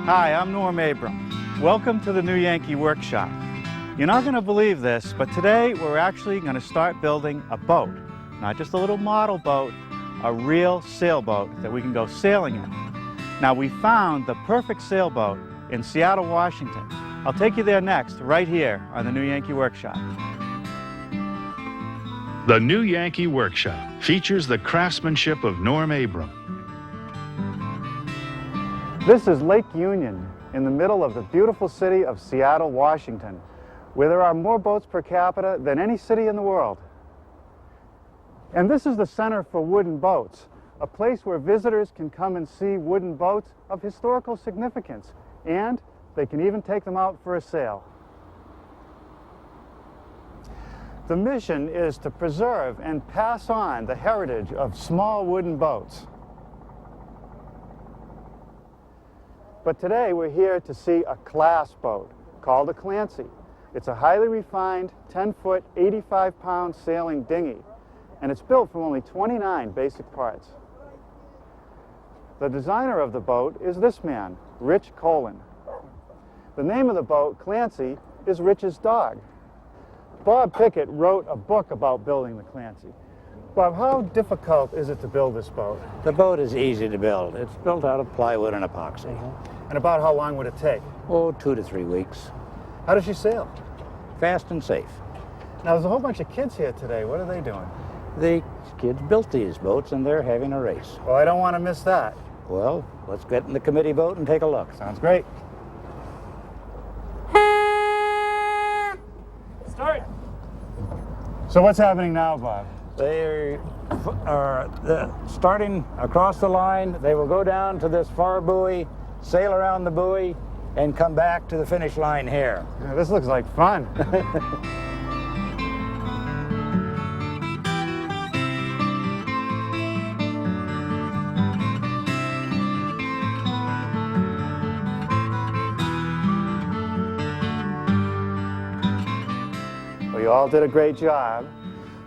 Hi, I'm Norm Abram. Welcome to the New Yankee Workshop. You're not going to believe this, but today we're actually going to start building a boat. Not just a little model boat, a real sailboat that we can go sailing in. Now, we found the perfect sailboat in Seattle, Washington. I'll take you there next, right here on the New Yankee Workshop. The New Yankee Workshop features the craftsmanship of Norm Abram. This is Lake Union in the middle of the beautiful city of Seattle, Washington, where there are more boats per capita than any city in the world. And this is the Center for Wooden Boats, a place where visitors can come and see wooden boats of historical significance, and they can even take them out for a sail. The mission is to preserve and pass on the heritage of small wooden boats. But today we're here to see a class boat called a Clancy. It's a highly refined 10-foot, 85-pound sailing dinghy, and it's built from only 29 basic parts. The designer of the boat is this man, Rich Colin. The name of the boat, Clancy, is Rich's dog. Bob Pickett wrote a book about building the Clancy. Bob, how difficult is it to build this boat? The boat is easy to build. It's built out of plywood and epoxy. And about how long would it take? Oh, 2 to 3 weeks. How does she sail? Fast and safe. Now, there's a whole bunch of kids here today. What are they doing? The kids built these boats and they're having a race. Well, I don't want to miss that. Well, let's get in the committee boat and take a look. Sounds great. Start. So what's happening now, Bob? They are starting across the line. They will go down to this far buoy, sail around the buoy, and come back to the finish line here. Yeah, this looks like fun. Well, you all did a great job.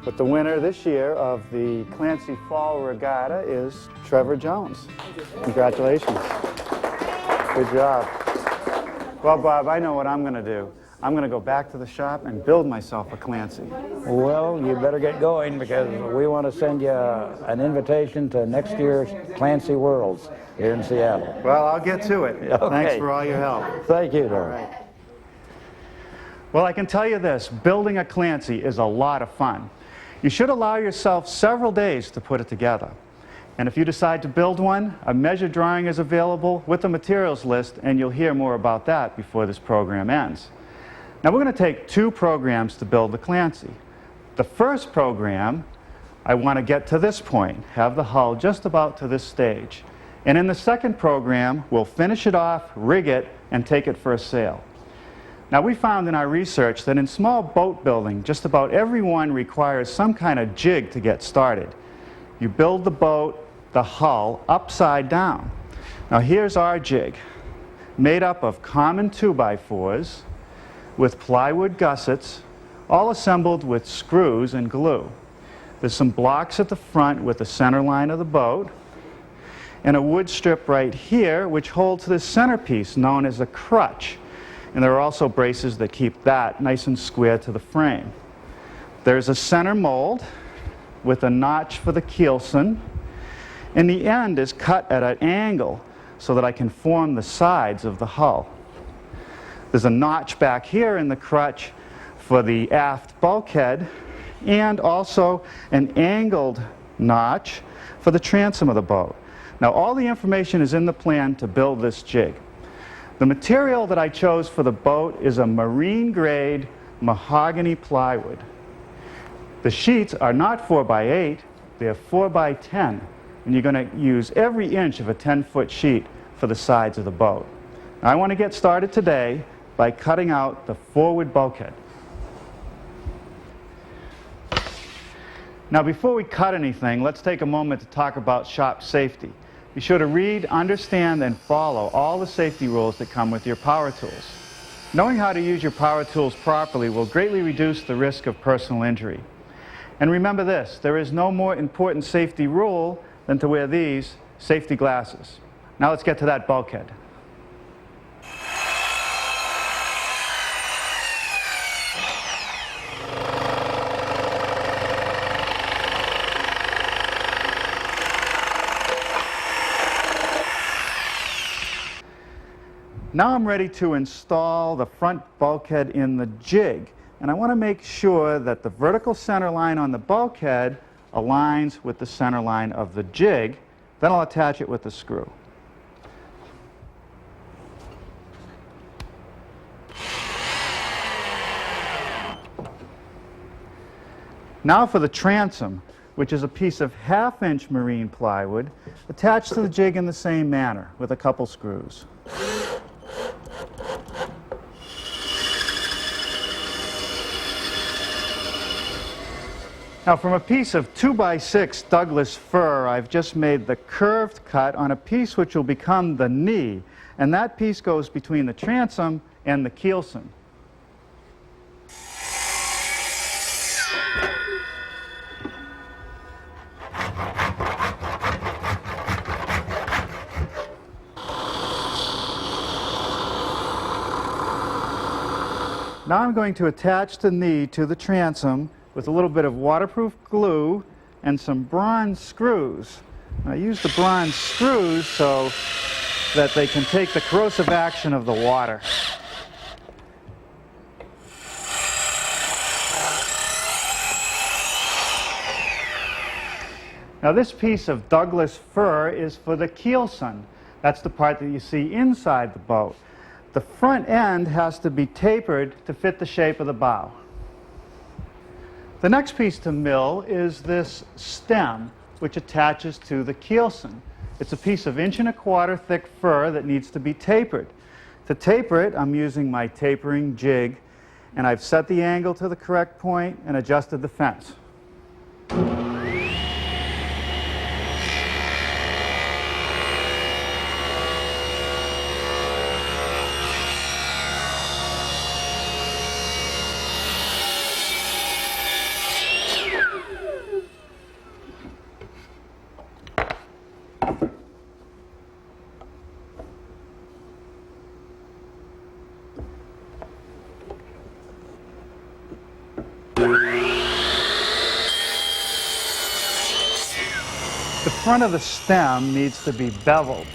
But the winner this year of the Clancy Fall Regatta is Trevor Jones. Congratulations. Good job. Well, Bob, I know what I'm going to do. I'm going to go back to the shop and build myself a Clancy. Well, you better get going because we want to send you an invitation to next year's Clancy Worlds here in Seattle. Well, I'll get to it. Okay. Thanks for all your help. Thank you, Norm. Well, I can tell you this, building a Clancy is a lot of fun. You should allow yourself several days to put it together. And if you decide to build one, a measure drawing is available with the materials list, and you'll hear more about that before this program ends. Now, we're going to take 2 programs to build the Clancy. The first program, I want to get to this point, have the hull just about to this stage. And in the second program, we'll finish it off, rig it, and take it for a sail. Now, we found in our research that in small boat building, just about everyone requires some kind of jig to get started. You build the boat, the hull, upside down. Now, here's our jig, made up of common 2x4s with plywood gussets, all assembled with screws and glue. There's some blocks at the front with the center line of the boat, and a wood strip right here which holds this centerpiece known as a crutch. And there are also braces that keep that nice and square to the frame. There's a center mold with a notch for the keelson, and the end is cut at an angle so that I can form the sides of the hull. There's a notch back here in the crutch for the aft bulkhead, and also an angled notch for the transom of the boat. Now, all the information is in the plan to build this jig. The material that I chose for the boat is a marine-grade mahogany plywood. The sheets are not 4x8, they're 4x10, and you're going to use every inch of a 10-foot sheet for the sides of the boat. Now, I want to get started today by cutting out the forward bulkhead. Now, before we cut anything, let's take a moment to talk about shop safety. Be sure to read, understand, and follow all the safety rules that come with your power tools. Knowing how to use your power tools properly will greatly reduce the risk of personal injury. And remember this, there is no more important safety rule than to wear these safety glasses. Now let's get to that bulkhead. Now I'm ready to install the front bulkhead in the jig. And I want to make sure that the vertical center line on the bulkhead aligns with the center line of the jig. Then I'll attach it with the screw. Now for the transom, which is a piece of 1/2-inch marine plywood attached to the jig in the same manner with a couple screws. Now from a piece of 2x6 Douglas fir, I've just made the curved cut on a piece which will become the knee, and that piece goes between the transom and the keelson. Now I'm going to attach the knee to the transom with a little bit of waterproof glue and some bronze screws. I use the bronze screws so that they can take the corrosive action of the water. Now this piece of Douglas fir is for the keelson. That's the part that you see inside the boat. The front end has to be tapered to fit the shape of the bow. The next piece to mill is this stem, which attaches to the keelson. It's a piece of 1¼ inch thick fir that needs to be tapered. To taper it, I'm using my tapering jig, and I've set the angle to the correct point and adjusted the fence. The front of the stem needs to be beveled,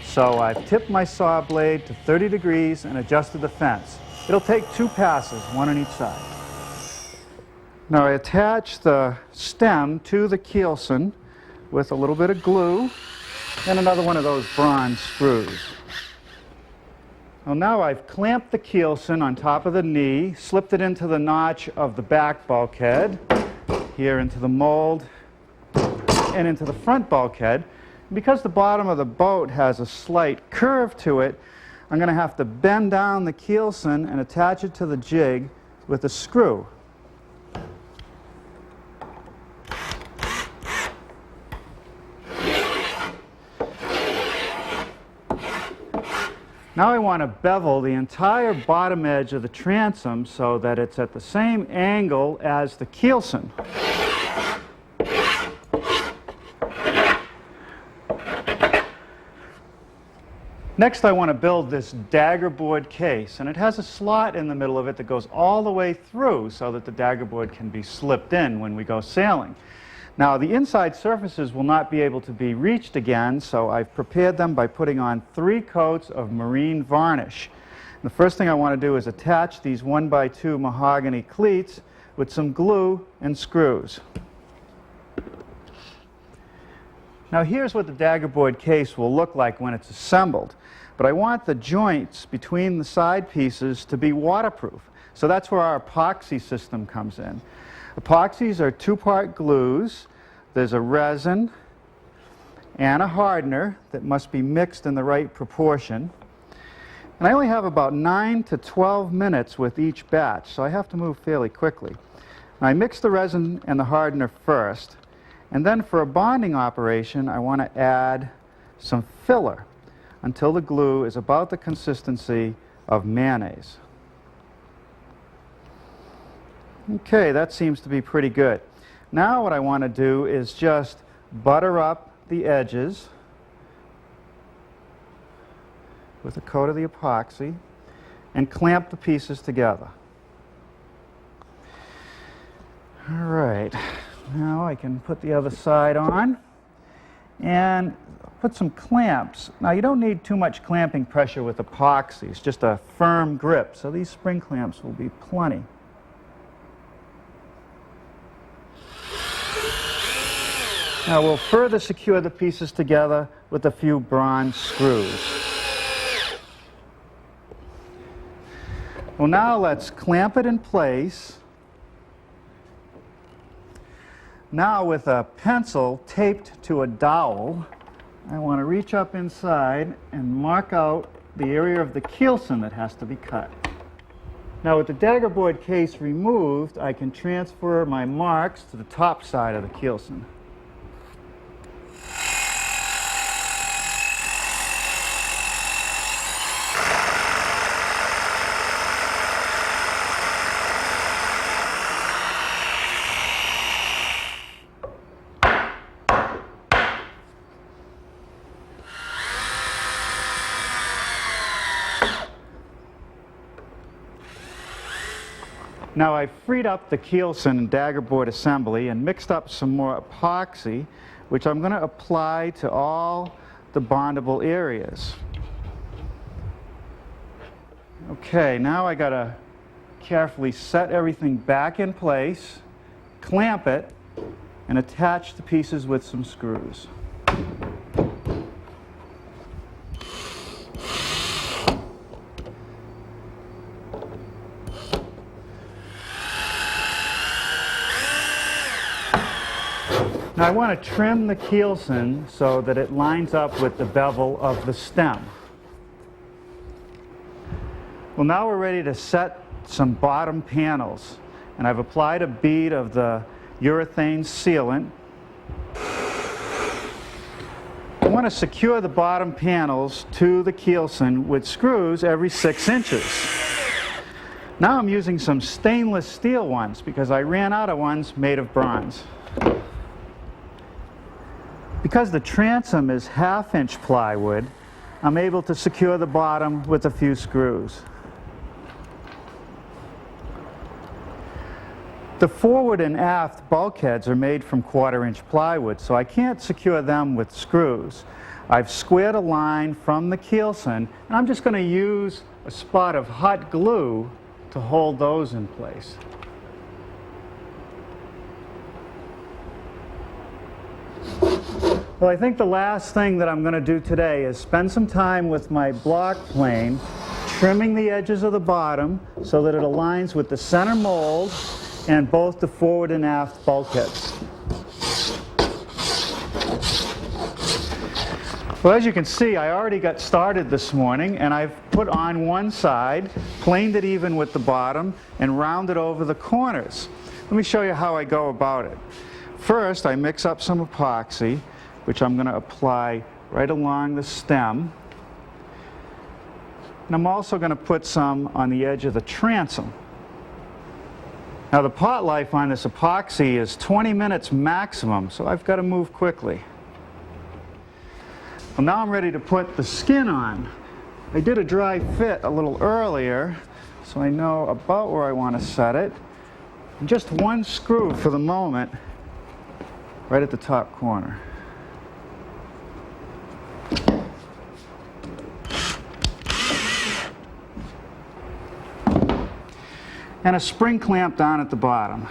so I've tipped my saw blade to 30 degrees and adjusted the fence. It'll take 2 passes, one on each side. Now I attach the stem to the keelson with a little bit of glue and another one of those bronze screws. Well, now I've clamped the keelson on top of the knee, slipped it into the notch of the back bulkhead, here into the mold, and into the front bulkhead. Because the bottom of the boat has a slight curve to it, I'm going to have to bend down the keelson and attach it to the jig with a screw. Now I want to bevel the entire bottom edge of the transom so that it's at the same angle as the keelson. Next I want to build this Daggerboard case, and it has a slot in the middle of it that goes all the way through so that the Daggerboard can be slipped in when we go sailing. Now the inside surfaces will not be able to be reached again, so I've prepared them by putting on 3 coats of marine varnish. And the first thing I want to do is attach these 1x2 mahogany cleats with some glue and screws. Now here's what the Daggerboard case will look like when it's assembled. But I want the joints between the side pieces to be waterproof. So that's where our epoxy system comes in. Epoxies are 2-part glues. There's a resin and a hardener that must be mixed in the right proportion. And I only have about 9 to 12 minutes with each batch, so I have to move fairly quickly. I mix the resin and the hardener first, and then for a bonding operation I want to add some filler until the glue is about the consistency of mayonnaise. Okay, that seems to be pretty good. Now what I want to do is just butter up the edges with a coat of the epoxy and clamp the pieces together. All right, now I can put the other side on and put some clamps. Now you don't need too much clamping pressure with epoxy. It's just a firm grip, so these spring clamps will be plenty. Now we'll further secure the pieces together with a few bronze screws. Well, now let's clamp it in place. Now with a pencil taped to a dowel, I want to reach up inside and mark out the area of the keelson that has to be cut. Now with the Daggerboard case removed, I can transfer my marks to the top side of the keelson. Now I've freed up the keelson and Daggerboard assembly and mixed up some more epoxy, which I'm going to apply to all the bondable areas. Okay, now I got to carefully set everything back in place, clamp it, and attach the pieces with some screws. Now I want to trim the keelson so that it lines up with the bevel of the stem. Well, now we're ready to set some bottom panels, and I've applied a bead of the urethane sealant. I want to secure the bottom panels to the keelson with screws every 6 inches. Now I'm using some stainless steel ones because I ran out of ones made of bronze. Because the transom is 1/2-inch plywood, I'm able to secure the bottom with a few screws. The forward and aft bulkheads are made from 1/4-inch plywood, so I can't secure them with screws. I've squared a line from the keelson, and I'm just going to use a spot of hot glue to hold those in place. Well, I think the last thing that I'm going to do today is spend some time with my block plane, trimming the edges of the bottom so that it aligns with the center mold and both the forward and aft bulkheads. Well, as you can see, I already got started this morning, and I've put on one side, planed it even with the bottom, and rounded over the corners. Let me show you how I go about it. First, I mix up some epoxy, which I'm going to apply right along the stem. And I'm also going to put some on the edge of the transom. Now the pot life on this epoxy is 20 minutes maximum, so I've got to move quickly. Well, now I'm ready to put the skin on. I did a dry fit a little earlier, so I know about where I want to set it. And just one screw for the moment, right at the top corner. And a spring clamp down at the bottom.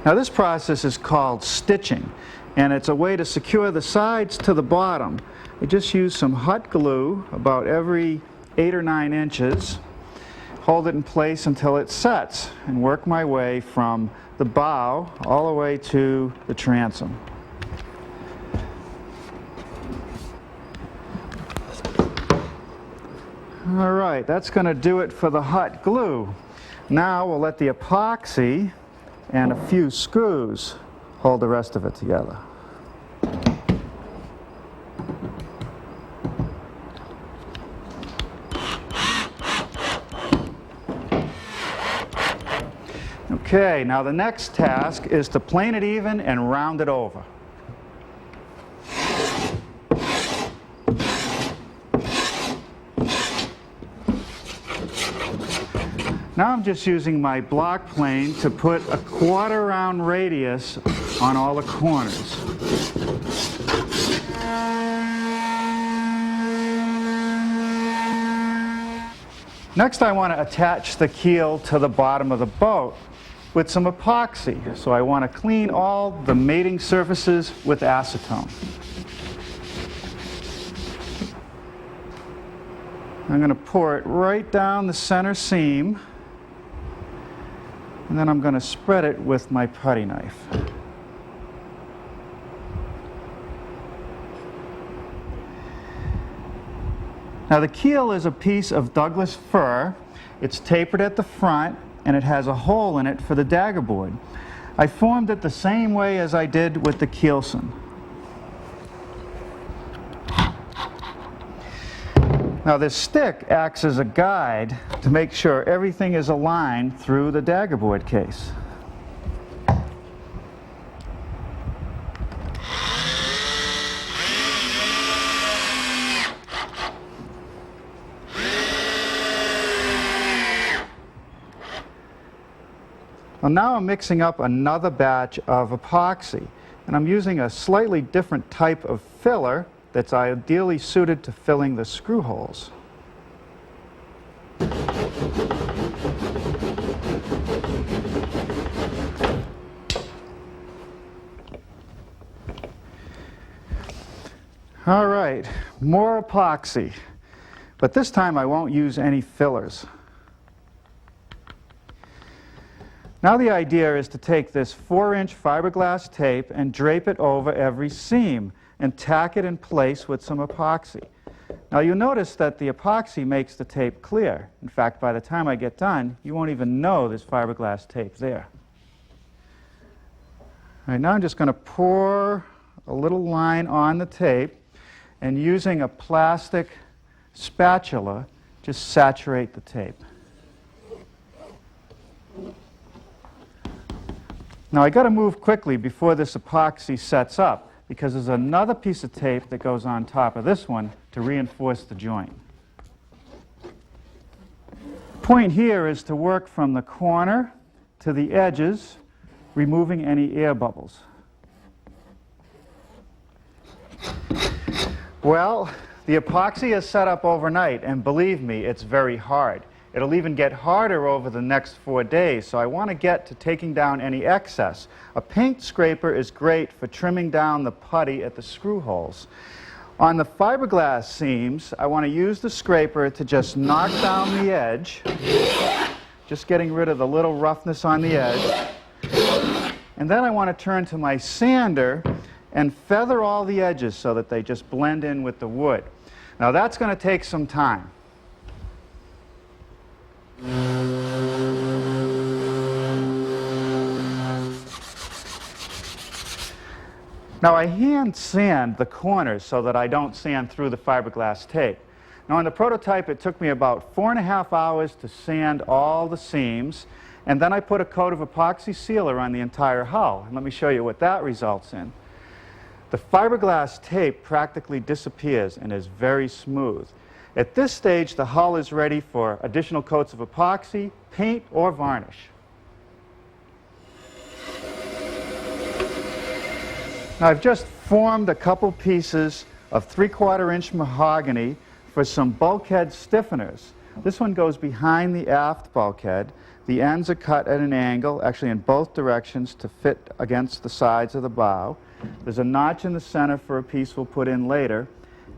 Now this process is called stitching, and it's a way to secure the sides to the bottom. I just use some hot glue about every 8 or 9 inches, hold it in place until it sets, and work my way from the bow all the way to the transom. All right, that's going to do it for the hot glue. Now we'll let the epoxy and a few screws hold the rest of it together. Okay, now the next task is to plane it even and round it over. Now I'm just using my block plane to put a 1/4 round radius on all the corners. Next, I want to attach the keel to the bottom of the boat with some epoxy. So I want to clean all the mating surfaces with acetone. I'm going to pour it right down the center seam, and then I'm going to spread it with my putty knife. Now the keel is a piece of Douglas fir. It's tapered at the front, and it has a hole in it for the daggerboard. I formed it the same way as I did with the keelson. Now this stick acts as a guide to make sure everything is aligned through the daggerboard case. Well, now I'm mixing up another batch of epoxy, and I'm using a slightly different type of filler that's ideally suited to filling the screw holes. All right, more epoxy, but this time I won't use any fillers. Now the idea is to take this 4-inch fiberglass tape and drape it over every seam and tack it in place with some epoxy. Now you'll notice that the epoxy makes the tape clear. In fact, by the time I get done, you won't even know there's fiberglass tape there. All right, now I'm just going to pour a little line on the tape, and using a plastic spatula, just saturate the tape. Now I got to move quickly before this epoxy sets up, because there's another piece of tape that goes on top of this one to reinforce the joint. Point here is to work from the corner to the edges, removing any air bubbles. Well, the epoxy is set up overnight, and believe me, it's very hard. It'll even get harder over the next 4 days, so I want to get to taking down any excess. A paint scraper is great for trimming down the putty at the screw holes. On the fiberglass seams, I want to use the scraper to just knock down the edge, just getting rid of the little roughness on the edge. And then I want to turn to my sander and feather all the edges so that they just blend in with the wood. Now that's going to take some time. Now I hand sand the corners so that I don't sand through the fiberglass tape. Now on the prototype it took me about 4.5 hours to sand all the seams, and then I put a coat of epoxy sealer on the entire hull. And let me show you what that results in. The fiberglass tape practically disappears and is very smooth. At this stage, the hull is ready for additional coats of epoxy, paint, or varnish. Now, I've just formed a couple pieces of 3/4-inch mahogany for some bulkhead stiffeners. This one goes behind the aft bulkhead. The ends are cut at an angle, actually in both directions, to fit against the sides of the bow. There's a notch in the center for a piece we'll put in later,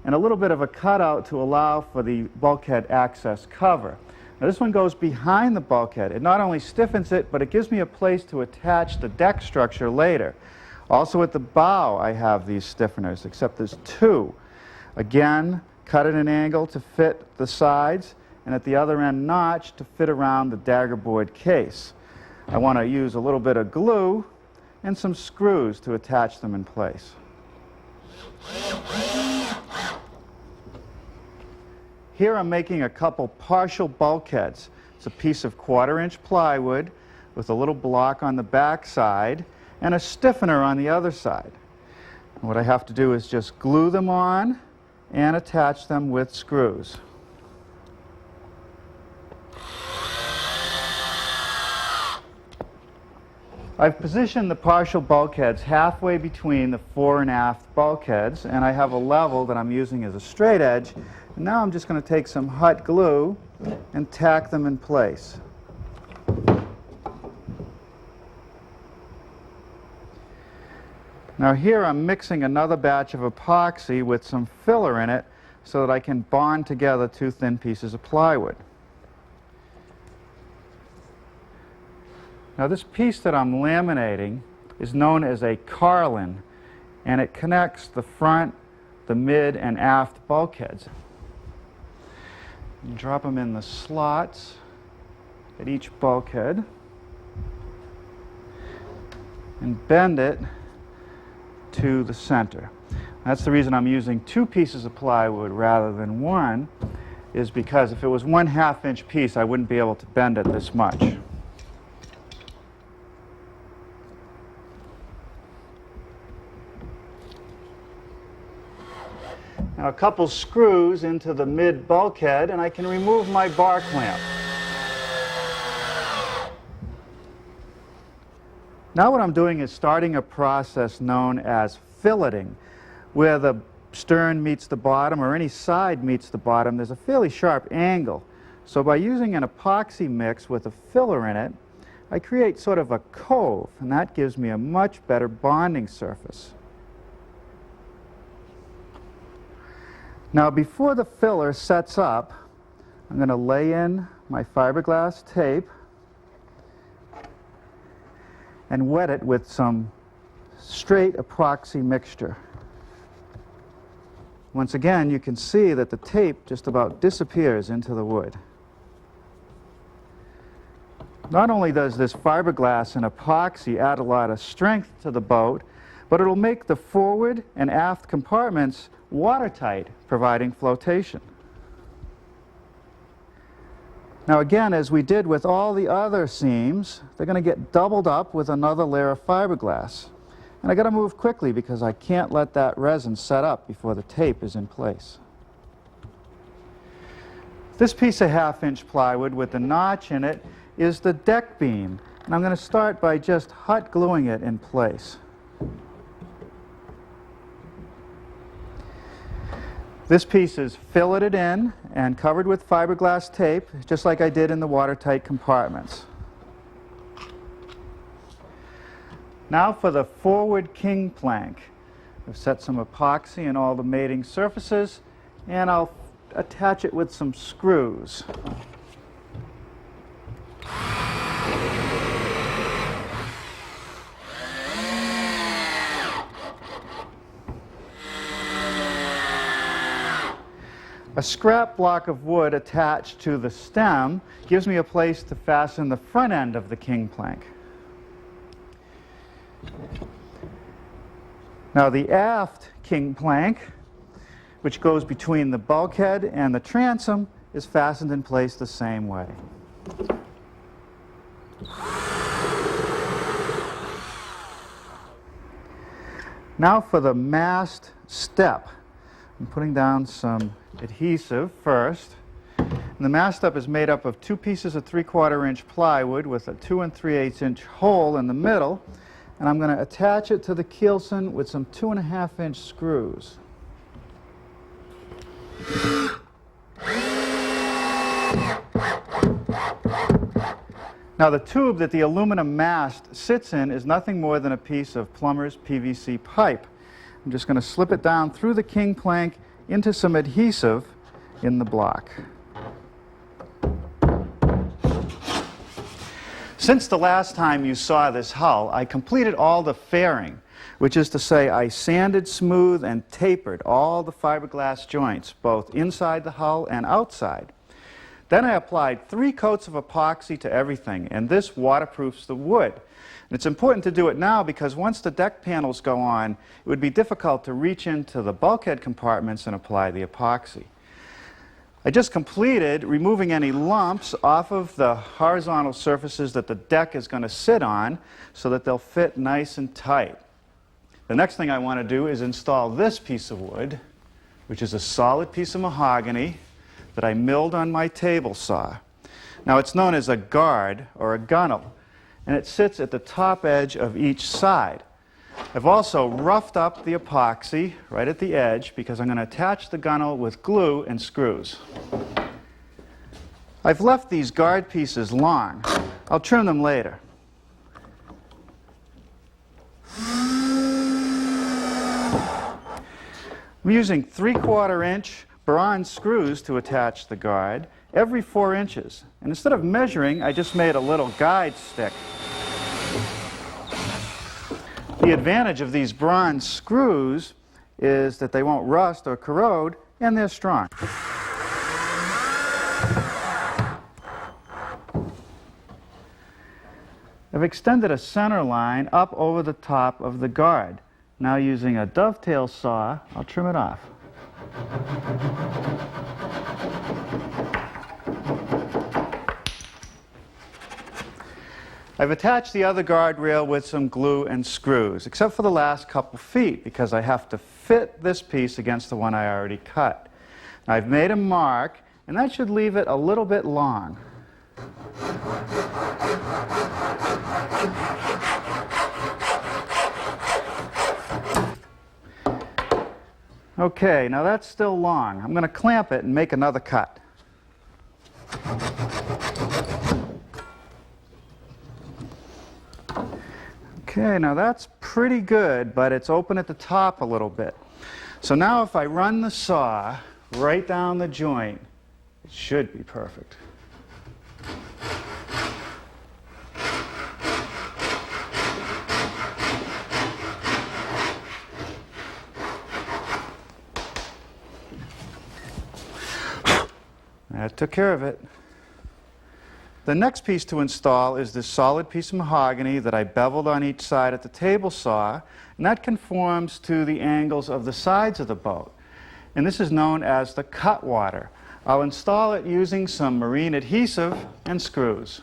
and a little bit of a cutout to allow for the bulkhead access cover. Now this one goes behind the bulkhead. It not only stiffens it, but it gives me a place to attach the deck structure later. Also at the bow I have these stiffeners, except there's two. Again, cut at an angle to fit the sides, and at the other end notch to fit around the daggerboard case. I want to use a little bit of glue and some screws to attach them in place. Here I'm making a couple partial bulkheads. It's a piece of 1/4-inch plywood with a little block on the back side and a stiffener on the other side. And what I have to do is just glue them on and attach them with screws. I've positioned the partial bulkheads halfway between the fore and aft bulkheads, and I have a level that I'm using as a straight edge. And now I'm just going to take some hot glue and tack them in place. Now here I'm mixing another batch of epoxy with some filler in it so that I can bond together two thin pieces of plywood. Now this piece that I'm laminating is known as a carlin, and it connects the front, the mid, and aft bulkheads. You drop them in the slots at each bulkhead and bend it to the center. That's the reason I'm using two pieces of plywood rather than one, is because if it was 1/2 inch piece I wouldn't be able to bend it this much. Now a couple screws into the mid bulkhead and I can remove my bar clamp. Now what I'm doing is starting a process known as filleting, where the stern meets the bottom or any side meets the bottom. There's a fairly sharp angle. So by using an epoxy mix with a filler in it, I create sort of a cove, and that gives me a much better bonding surface. Now before the filler sets up, I'm going to lay in my fiberglass tape and wet it with some straight epoxy mixture. Once again, you can see that the tape just about disappears into the wood. Not only does this fiberglass and epoxy add a lot of strength to the boat, but it'll make the forward and aft compartments watertight, providing flotation. Now again, as we did with all the other seams, they're going to get doubled up with another layer of fiberglass. And I got to move quickly because I can't let that resin set up before the tape is in place. This piece of 1/2 inch plywood with the notch in it is the deck beam. And I'm going to start by just hot gluing it in place. This piece is filleted in and covered with fiberglass tape, just like I did in the watertight compartments. Now for the forward king plank. I've set some epoxy in all the mating surfaces, and I'll attach it with some screws. A scrap block of wood attached to the stem gives me a place to fasten the front end of the king plank. Now the aft king plank, which goes between the bulkhead and the transom, is fastened in place the same way. Now for the mast step. I'm putting down some adhesive first. And the mast step is made up of two pieces of 3/4 inch plywood with a 2 3/8 inch hole in the middle. And I'm going to attach it to the keelson with some 2 1/2 inch screws. Now the tube that the aluminum mast sits in is nothing more than a piece of plumber's PVC pipe. I'm just going to slip it down through the king plank into some adhesive in the block. Since the last time you saw this hull, I completed all the fairing, which is to say I sanded smooth and tapered all the fiberglass joints, both inside the hull and outside. Then I applied 3 coats of epoxy to everything, and this waterproofs the wood. And it's important to do it now because once the deck panels go on, it would be difficult to reach into the bulkhead compartments and apply the epoxy. I just completed removing any lumps off of the horizontal surfaces that the deck is going to sit on so that they'll fit nice and tight. The next thing I want to do is install this piece of wood, which is a solid piece of mahogany that I milled on my table saw. Now it's known as a guard or a gunnel, and it sits at the top edge of each side. I've also roughed up the epoxy right at the edge because I'm going to attach the gunnel with glue and screws. I've left these guard pieces long. I'll trim them later. I'm using 3/4 inch bronze screws to attach the guard every 4 inches. And instead of measuring, I just made a little guide stick. The advantage of these bronze screws is that they won't rust or corrode, and they're strong. I've extended a center line up over the top of the guard. Now using a dovetail saw, I'll trim it off. I've attached the other guardrail with some glue and screws, except for the last couple feet, because I have to fit this piece against the one I already cut. Now, I've made a mark, and that should leave it a little bit long. Okay, now that's still long. I'm going to clamp it and make another cut. Okay, now that's pretty good, but it's open at the top a little bit. So now if I run the saw right down the joint, it should be perfect. That took care of it. The next piece to install is this solid piece of mahogany that I beveled on each side at the table saw, and that conforms to the angles of the sides of the boat. And this is known as the cutwater. I'll install it using some marine adhesive and screws.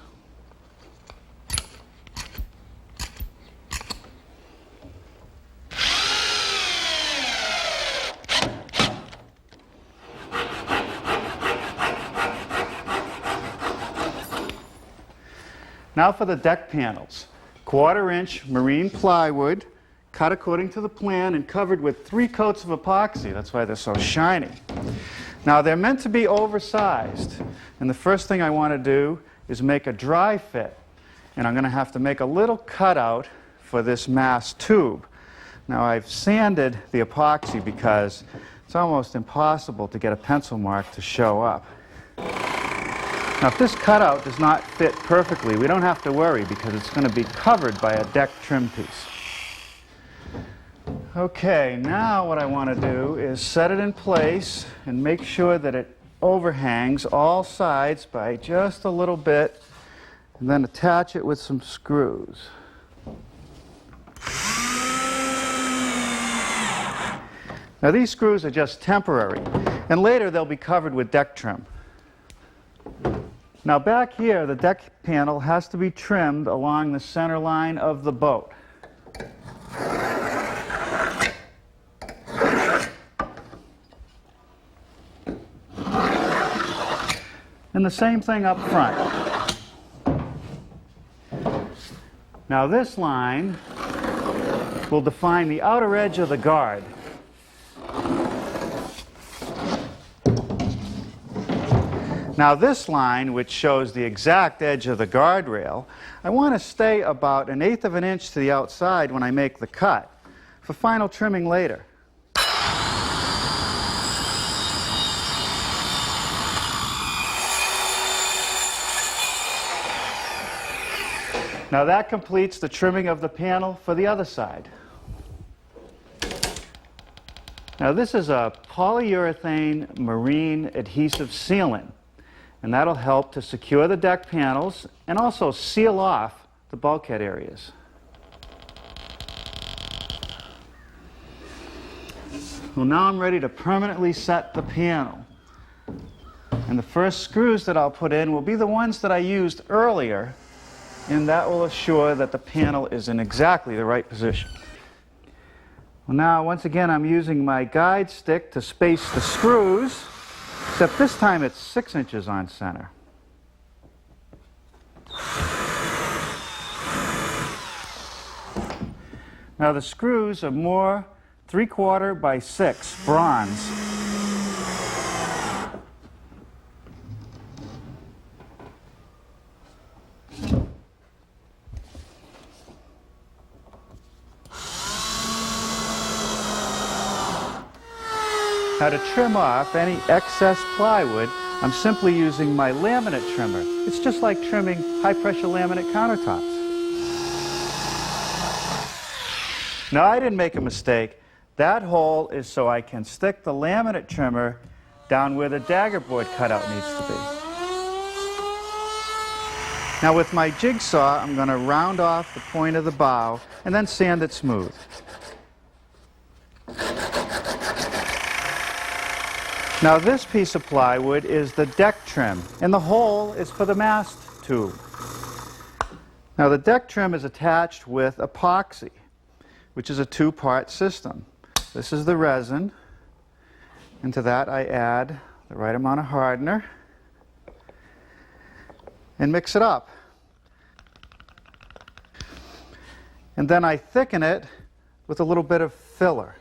Now for the deck panels. 1/4 inch marine plywood, cut according to the plan and covered with 3 coats of epoxy. That's why they're so shiny. Now they're meant to be oversized, and the first thing I want to do is make a dry fit. And I'm going to have to make a little cutout for this mass tube. Now I've sanded the epoxy because it's almost impossible to get a pencil mark to show up. Now, if this cutout does not fit perfectly, we don't have to worry because it's going to be covered by a deck trim piece. Okay, now what I want to do is set it in place and make sure that it overhangs all sides by just a little bit, and then attach it with some screws. Now, these screws are just temporary, and later they'll be covered with deck trim. Now back here, the deck panel has to be trimmed along the center line of the boat. And the same thing up front. Now this line will define the outer edge of the guard. Now this line, which shows the exact edge of the guardrail, I want to stay about 1/8 of an inch to the outside when I make the cut, for final trimming later. Now that completes the trimming of the panel for the other side. Now this is a polyurethane marine adhesive sealant, and that'll help to secure the deck panels and also seal off the bulkhead areas. Well, now I'm ready to permanently set the panel. And the first screws that I'll put in will be the ones that I used earlier, and that will assure that the panel is in exactly the right position. Well, now, once again, I'm using my guide stick to space the screws, except this time it's 6 inches on center. Now the screws are more 3/4 by 6 bronze. Now to trim off any excess plywood, I'm simply using my laminate trimmer. It's just like trimming high-pressure laminate countertops. Now I didn't make a mistake. That hole is so I can stick the laminate trimmer down where the Daggerboard cutout needs to be. Now with my jigsaw, I'm going to round off the point of the bow and then sand it smooth. Now this piece of plywood is the deck trim, and the hole is for the mast tube. Now the deck trim is attached with epoxy, which is a two-part system. This is the resin. Into that I add the right amount of hardener and mix it up. And then I thicken it with a little bit of filler.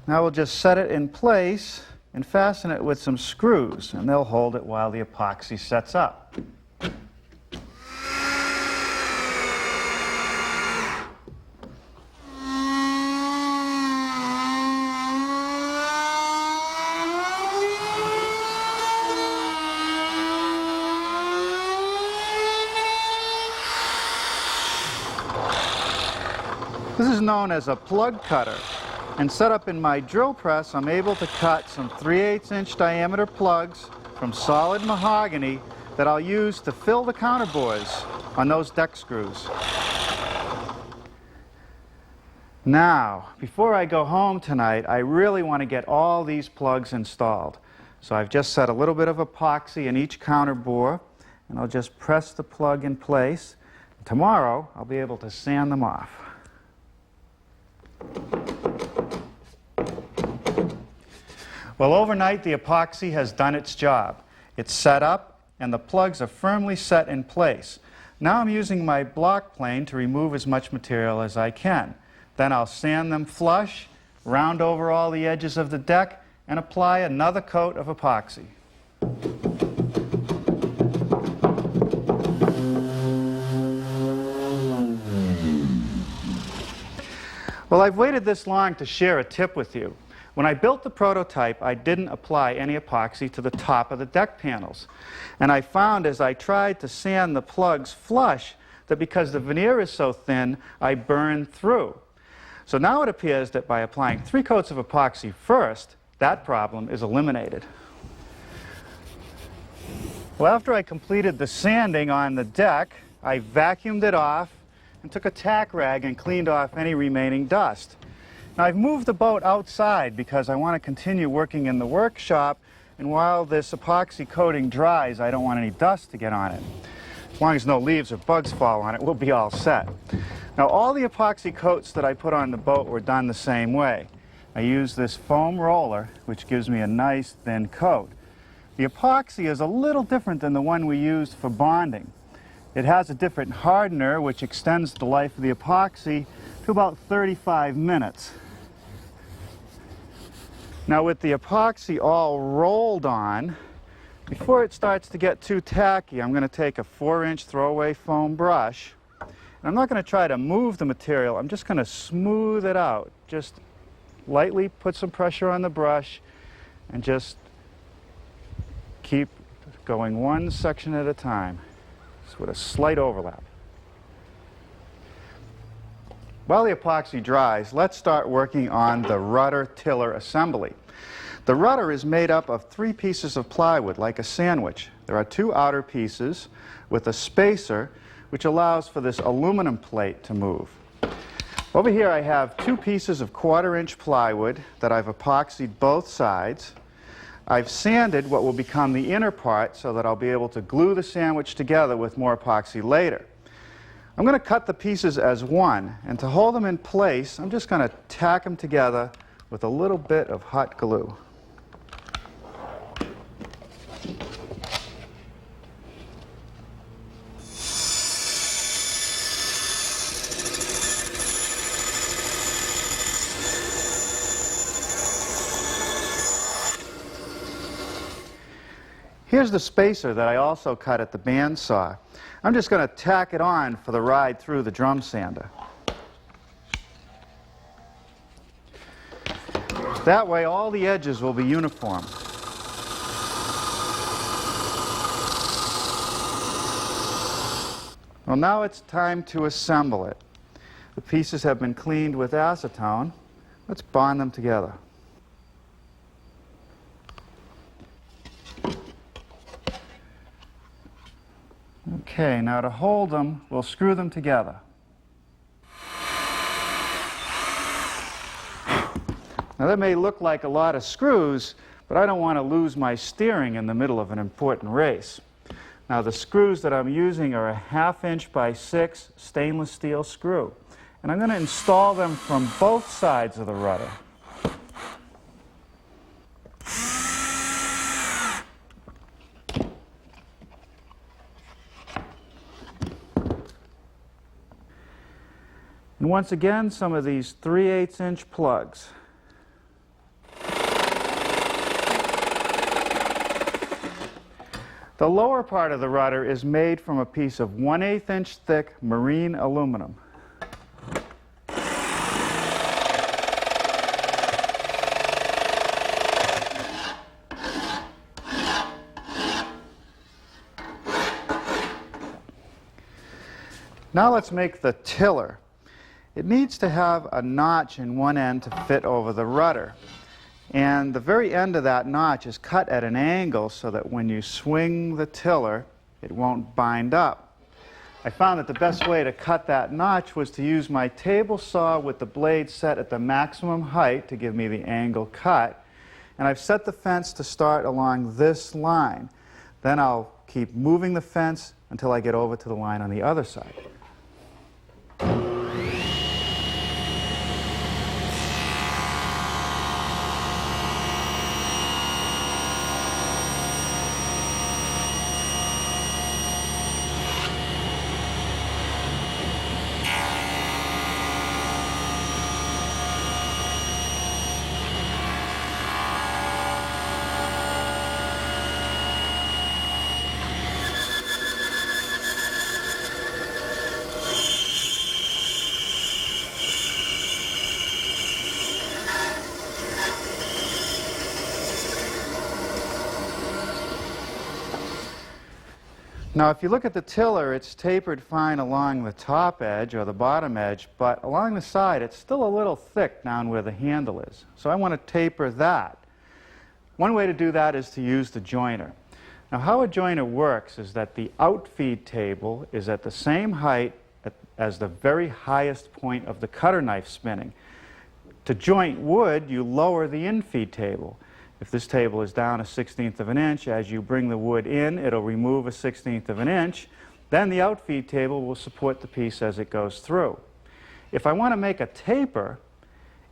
Now we'll just set it in place and fasten it with some screws, and they'll hold it while the epoxy sets up. This is known as a plug cutter, and set up in my drill press, I'm able to cut some 3/8" diameter plugs from solid mahogany that I'll use to fill the counterbores on those deck screws. Now, before I go home tonight, I really want to get all these plugs installed. So I've just set a little bit of epoxy in each counterbore, and I'll just press the plug in place. Tomorrow, I'll be able to sand them off. Well, overnight the epoxy has done its job. It's set up and the plugs are firmly set in place. Now I'm using my block plane to remove as much material as I can. Then I'll sand them flush, round over all the edges of the deck, and apply another coat of epoxy. Well, I've waited this long to share a tip with you. When I built the prototype, I didn't apply any epoxy to the top of the deck panels. And I found as I tried to sand the plugs flush that because the veneer is so thin, I burned through. So now it appears that by applying 3 coats of epoxy first, that problem is eliminated. Well, after I completed the sanding on the deck, I vacuumed it off and took a tack rag and cleaned off any remaining dust. Now I've moved the boat outside because I want to continue working in the workshop, and while this epoxy coating dries, I don't want any dust to get on it. As long as no leaves or bugs fall on it, we'll be all set. Now all the epoxy coats that I put on the boat were done the same way. I used this foam roller, which gives me a nice thin coat. The epoxy is a little different than the one we used for bonding. It has a different hardener, which extends the life of the epoxy to about 35 minutes. Now with the epoxy all rolled on, before it starts to get too tacky, I'm going to take a 4-inch throwaway foam brush. And I'm not going to try to move the material, I'm just going to smooth it out. Just lightly put some pressure on the brush and just keep going one section at a time, just with a slight overlap. While the epoxy dries, let's start working on the rudder tiller assembly. The rudder is made up of 3 pieces of plywood, like a sandwich. There are 2 outer pieces with a spacer, which allows for this aluminum plate to move. Over here I have 2 pieces of 1/4-inch plywood that I've epoxied both sides. I've sanded what will become the inner part so that I'll be able to glue the sandwich together with more epoxy later. I'm going to cut the pieces as one, and to hold them in place, I'm just going to tack them together with a little bit of hot glue. Here's the spacer that I also cut at the bandsaw. I'm just going to tack it on for the ride through the drum sander. That way all the edges will be uniform. Well, now it's time to assemble it. The pieces have been cleaned with acetone. Let's bond them together. Okay, now to hold them, we'll screw them together. Now that may look like a lot of screws, but I don't want to lose my steering in the middle of an important race. Now the screws that I'm using are a 1/2 inch by 6 stainless steel screw. And I'm going to install them from both sides of the rudder. And once again, some of these 3/8 inch plugs. The lower part of the rudder is made from a piece of 1/8 inch thick marine aluminum. Now let's make the tiller. It needs to have a notch in one end to fit over the rudder. And the very end of that notch is cut at an angle so that when you swing the tiller, it won't bind up. I found that the best way to cut that notch was to use my table saw with the blade set at the maximum height to give me the angle cut. And I've set the fence to start along this line. Then I'll keep moving the fence until I get over to the line on the other side. Now, if you look at the tiller, it's tapered fine along the top edge or the bottom edge, but along the side, it's still a little thick down where the handle is. So I want to taper that. One way to do that is to use the joiner. Now, how a joiner works is that the outfeed table is at the same height as the very highest point of the cutter knife spinning. To joint wood, you lower the infeed table. If this table is down a 1/16 of an inch, as you bring the wood in, it'll remove a 1/16 of an inch. Then the outfeed table will support the piece as it goes through. If I want to make a taper,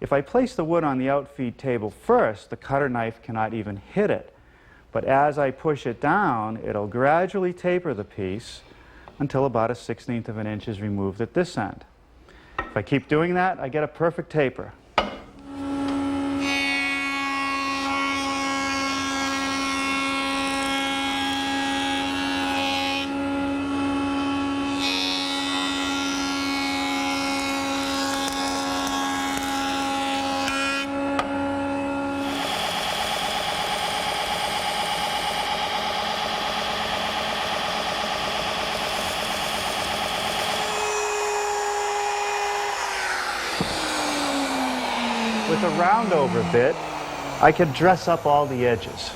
if I place the wood on the outfeed table first, the cutter knife cannot even hit it. But as I push it down, it'll gradually taper the piece until about a 1/16 of an inch is removed at this end. If I keep doing that, I get a perfect taper. With a round-over bit, I can dress up all the edges.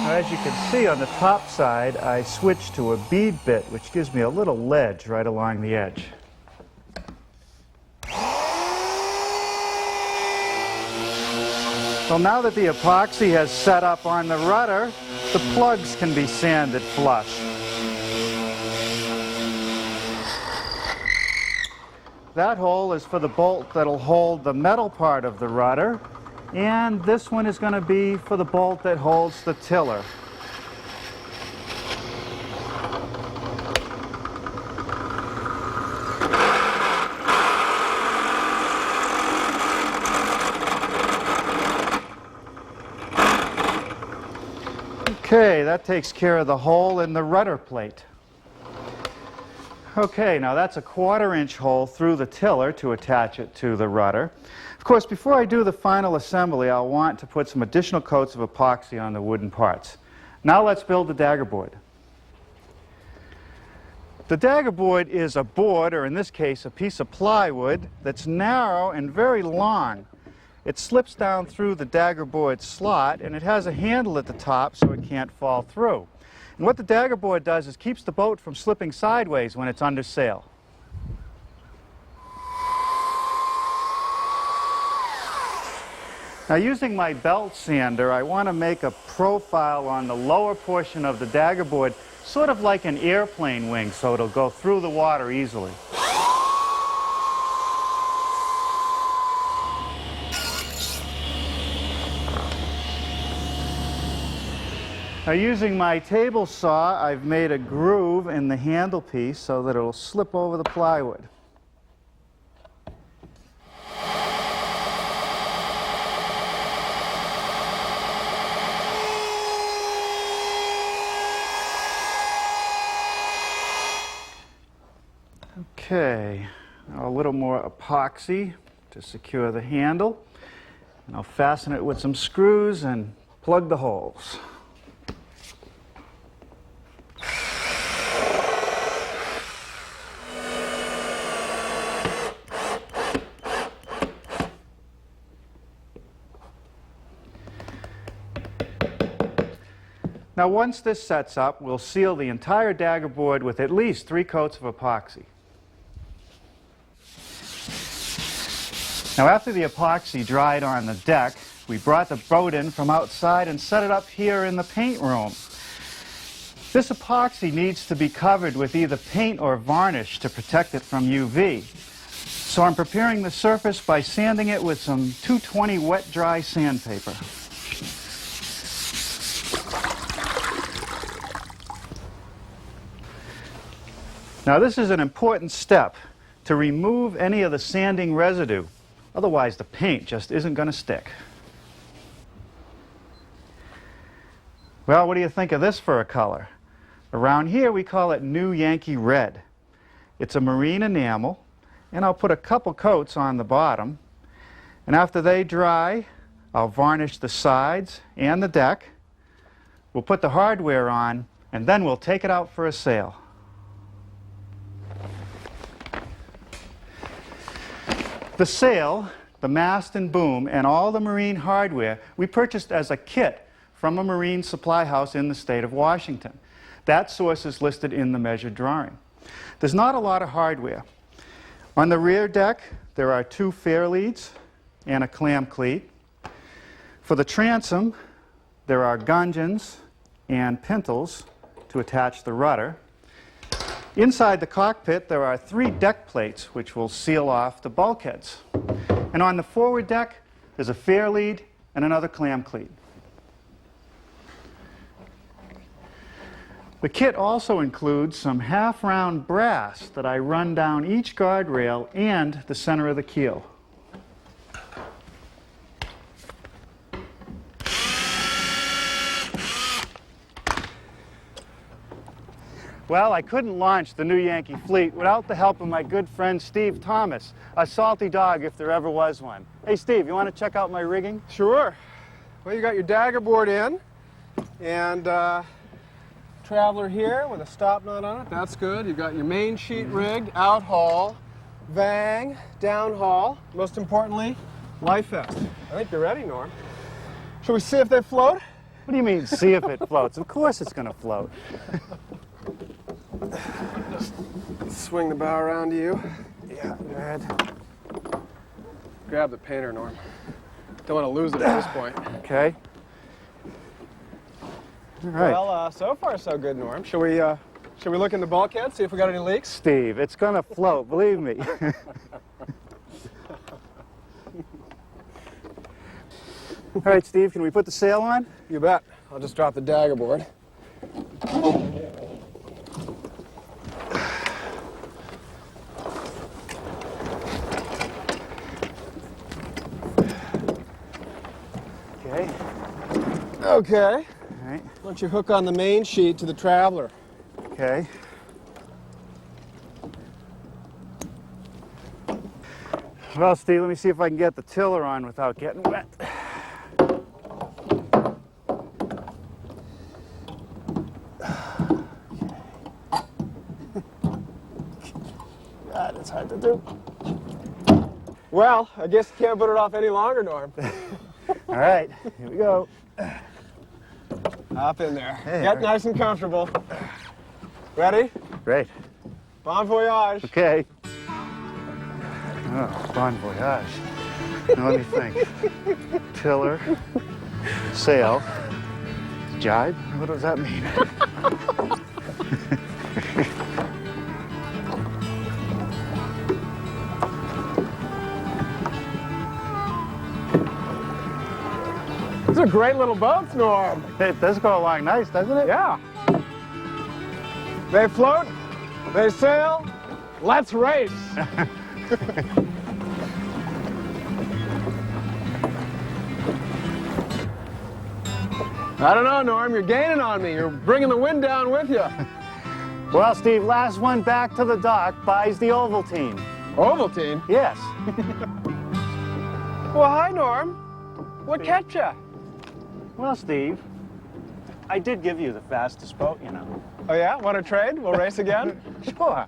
Now, as you can see on the top side, I switched to a bead bit, which gives me a little ledge right along the edge. So now that the epoxy has set up on the rudder, the plugs can be sanded flush. That hole is for the bolt that'll hold the metal part of the rudder, and this one is going to be for the bolt that holds the tiller. Okay, that takes care of the hole in the rudder plate. Okay, now that's a 1/4 inch hole through the tiller to attach it to the rudder. Of course, before I do the final assembly, I'll want to put some additional coats of epoxy on the wooden parts. Now let's build the Daggerboard. The Daggerboard is a board, or in this case, a piece of plywood that's narrow and very long. It slips down through the Daggerboard slot, and it has a handle at the top so it can't fall through. And what the Daggerboard does is keeps the boat from slipping sideways when it's under sail. Now, using my belt sander, I want to make a profile on the lower portion of the Daggerboard, sort of like an airplane wing, so it'll go through the water easily. Now, using my table saw, I've made a groove in the handle piece so that it'll slip over the plywood. Okay, now a little more epoxy to secure the handle, and I'll fasten it with some screws and plug the holes. Now, once this sets up, we'll seal the entire Daggerboard with at least 3 coats of epoxy. Now, after the epoxy dried on the deck, we brought the boat in from outside and set it up here in the paint room. This epoxy needs to be covered with either paint or varnish to protect it from UV. So I'm preparing the surface by sanding it with some 220 wet dry sandpaper. Now, this is an important step to remove any of the sanding residue. Otherwise, the paint just isn't going to stick. Well, what do you think of this for a color? Around here, we call it New Yankee Red. It's a marine enamel, and I'll put a couple coats on the bottom. And after they dry, I'll varnish the sides and the deck. We'll put the hardware on, and then we'll take it out for a sail. The sail, the mast and boom, and all the marine hardware we purchased as a kit from a marine supply house in the state of Washington. That source is listed in the measured drawing. There's not a lot of hardware. On the rear deck, there are 2 fair leads and a clam cleat. For the transom, there are gudgeons and pintles to attach the rudder. Inside the cockpit, there are 3 deck plates which will seal off the bulkheads. And on the forward deck, there's a fair lead and another clam cleat. The kit also includes some half-round brass that I run down each guardrail and the center of the keel. Well, I couldn't launch the New Yankee fleet without the help of my good friend Steve Thomas, a salty dog if there ever was one. Hey Steve, you want to check out my rigging? Sure. Well, you got your Daggerboard in, and traveler here with a stop knot on it. That's good. You've got your main sheet rigged, out haul, vang, down haul. Most importantly, life vest. I think you're ready, Norm. Shall we see if they float? What do you mean, see if it floats? Of course it's going to float. Just swing the bow around to you. Yeah, go ahead. Grab the painter, Norm. Don't want to lose it at this point. Okay. All right. Well, so far so good, Norm. Shall we look in the bulkhead, see if we got any leaks? Steve, it's going to float, believe me. All right, Steve, can we put the sail on? You bet. I'll just drop the Daggerboard. Okay. Okay. All right. Why don't you hook on the main sheet to the Traveler? Okay. Well, Steve, let me see if I can get the tiller on without getting wet. God, it's hard to do. Well, I guess you can't put it off any longer, Norm. All right, here we go. Hop in there. Hey, Get nice and comfortable. Ready? Great. Bon voyage. Okay. Oh, bon voyage. Now let me think. Tiller, sail, jibe. What does that mean? These are great little boats, Norm. It does go along nice, doesn't it? Yeah. They float, they sail, let's race. I don't know, Norm, you're gaining on me. You're bringing the wind down with you. Well, Steve, last one back to the dock buys the Ovaltine. Ovaltine? Yes. Well, hi, Norm. What kept you? Well, Steve, I did give you the fastest boat, you know. Oh, yeah? Want to trade? We'll race again? Sure.